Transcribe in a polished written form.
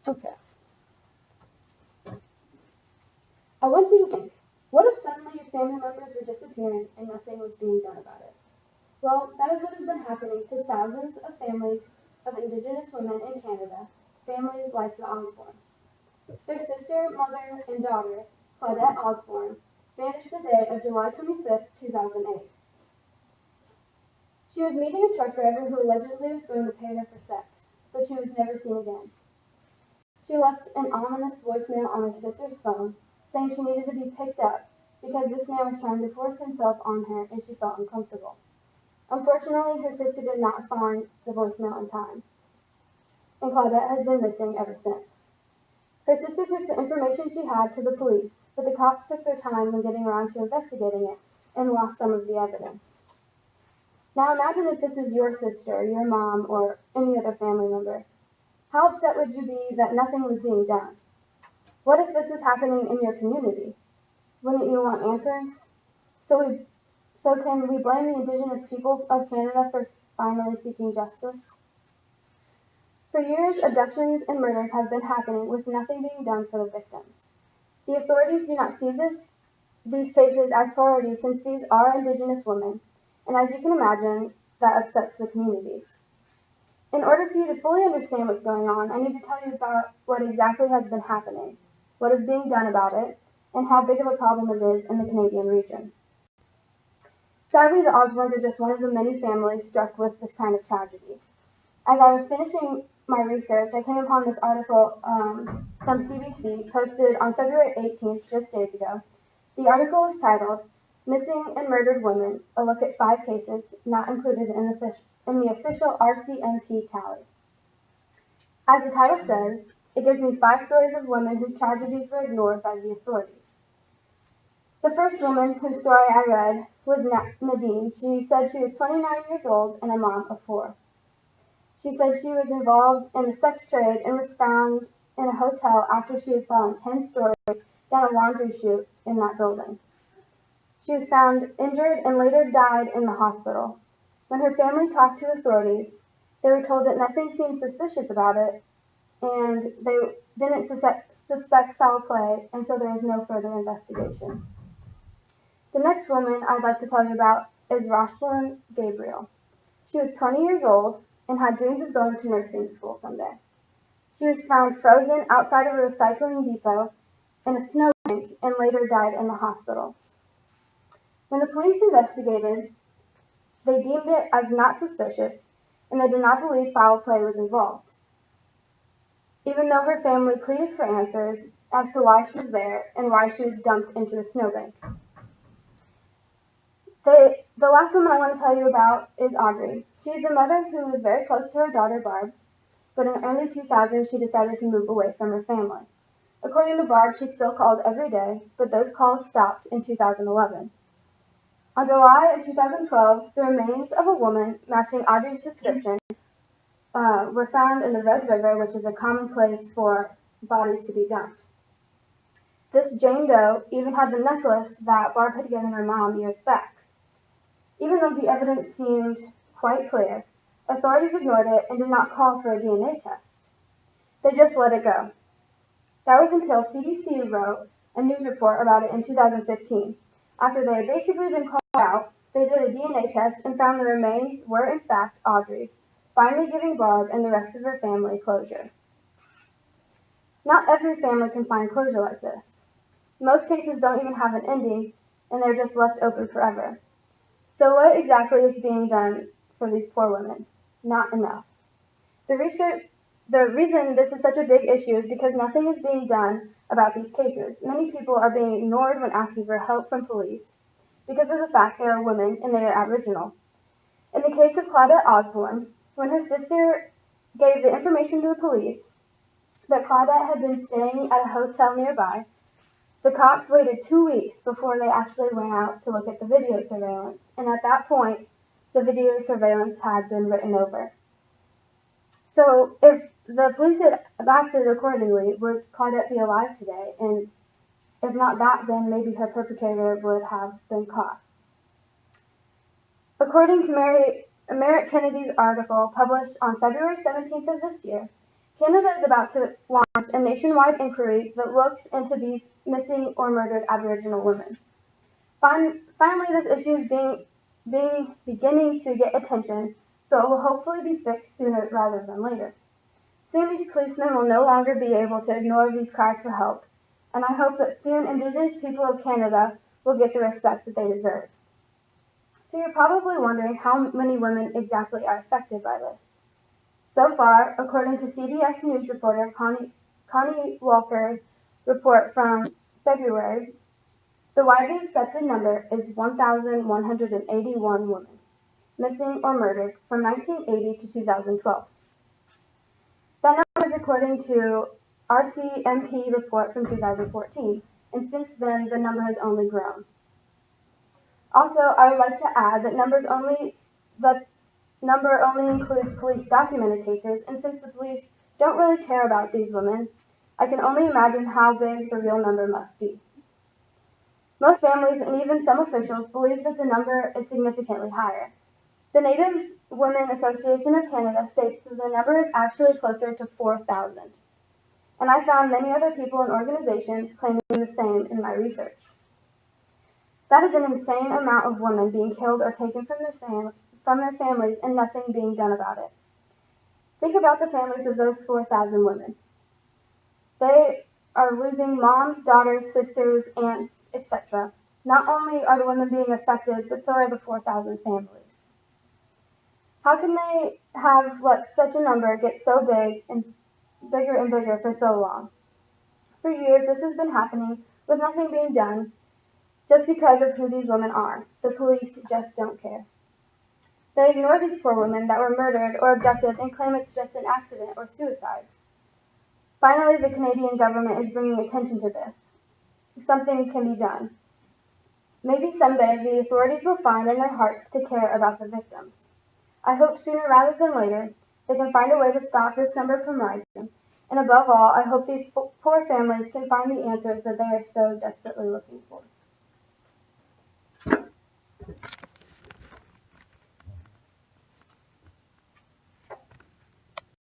Okay. I want you to think, what if suddenly your family members were disappearing and nothing was being done about it? Well, that is what has been happening to thousands of families of Indigenous women in Canada, families like the Osbornes. Their sister, mother, and daughter, Claudette Osborne, vanished the day of July 25th, 2008. She was meeting a truck driver who allegedly was going to pay her for sex, but she was never seen again. She left an ominous voicemail on her sister's phone, saying she needed to be picked up because this man was trying to force himself on her and she felt uncomfortable. Unfortunately, her sister did not find the voicemail in time, and Claudette has been missing ever since. Her sister took the information she had to the police, but the cops took their time in getting around to investigating it and lost some of the evidence. Now imagine if this was your sister, your mom, or any other family member. How upset would you be that nothing was being done? What if this was happening in your community? Wouldn't you want answers? So can we blame the Indigenous people of Canada for finally seeking justice? For years, abductions and murders have been happening with nothing being done for the victims. The authorities do not see these cases as priorities since these are Indigenous women, and as you can imagine, that upsets the communities. In order for you to fully understand what's going on, I need to tell you about what exactly has been happening, what is being done about it, and how big of a problem it is in the Canadian region. Sadly, the Osbornes are just one of the many families struck with this kind of tragedy. As I was finishing my research, I came upon this article from CBC posted on February 18th, just days ago. The article is titled, Missing and Murdered Women, a look at 5 cases not included in the official RCMP tally. As the title says, it gives me 5 stories of women whose tragedies were ignored by the authorities. The first woman whose story I read was Nadine. She said she was 29 years old and a mom of 4. She said she was involved in the sex trade and was found in a hotel after she had fallen 10 stories down a laundry chute in that building. She was found injured and later died in the hospital. When her family talked to authorities, they were told that nothing seemed suspicious about it and they didn't suspect foul play, and so there was no further investigation. The next woman I'd like to tell you about is Rosalind Gabriel. She was 20 years old and had dreams of going to nursing school someday. She was found frozen outside of a recycling depot in a snowbank and later died in the hospital. When the police investigated, they deemed it as not suspicious, and they did not believe foul play was involved, even though her family pleaded for answers as to why she was there and why she was dumped into a snowbank. The last woman I want to tell you about is Audrey. She is a mother who was very close to her daughter Barb, but in the early 2000s she decided to move away from her family. According to Barb, she still called every day, but those calls stopped in 2011. On July of 2012, the remains of a woman matching Audrey's description were found in the Red River, which is a common place for bodies to be dumped. This Jane Doe even had the necklace that Barb had given her mom years back. Even though the evidence seemed quite clear, authorities ignored it and did not call for a DNA test. They just let it go. That was until CBC wrote a news report about it in 2015. After they had basically been called out, they did a DNA test and found the remains were in fact Audrey's, finally giving Barb and the rest of her family closure. Not every family can find closure like this. Most cases don't even have an ending, and they're just left open forever. So what exactly is being done for these poor women? Not enough. The reason this is such a big issue is because nothing is being done about these cases. Many people are being ignored when asking for help from police because of the fact they are women and they are Aboriginal. In the case of Claudette Osborne, when her sister gave the information to the police that Claudette had been staying at a hotel nearby, the cops waited 2 weeks before they actually went out to look at the video surveillance, and at that point, the video surveillance had been written over. So if the police had acted accordingly, would Claudette be alive today? And if not that, then maybe her perpetrator would have been caught. According to Merritt Kennedy's article published on February 17th of this year, Canada is about to launch a nationwide inquiry that looks into these missing or murdered Aboriginal women. Finally, this issue is beginning to get attention, so it will hopefully be fixed sooner rather than later. Soon these policemen will no longer be able to ignore these cries for help, and I hope that soon Indigenous people of Canada will get the respect that they deserve. So you're probably wondering how many women exactly are affected by this. So far, according to CBS News reporter Connie Walker's report from February, the widely accepted number is 1,181 women, missing or murdered from 1980 to 2012. That number is according to RCMP report from 2014, and since then the number has only grown. Also, I would like to add that number only includes police documented cases, and since the police don't really care about these women, I can only imagine how big the real number must be. Most families and even some officials believe that the number is significantly higher. The Native Women Association of Canada states that the number is actually closer to 4,000, and I found many other people and organizations claiming the same in my research. That is an insane amount of women being killed or taken from their families and nothing being done about it. Think about the families of those 4,000 women. They are losing moms, daughters, sisters, aunts, etc. Not only are the women being affected, but so are the 4,000 families. How can they have let such a number get so big and bigger and bigger for so long? For years, this has been happening with nothing being done just because of who these women are. The police just don't care. They ignore these poor women that were murdered or abducted and claim it's just an accident or suicides. Finally, the Canadian government is bringing attention to this. Something can be done. Maybe someday the authorities will find in their hearts to care about the victims. I hope sooner rather than later they can find a way to stop this number from rising. And above all, I hope these poor families can find the answers that they are so desperately looking for.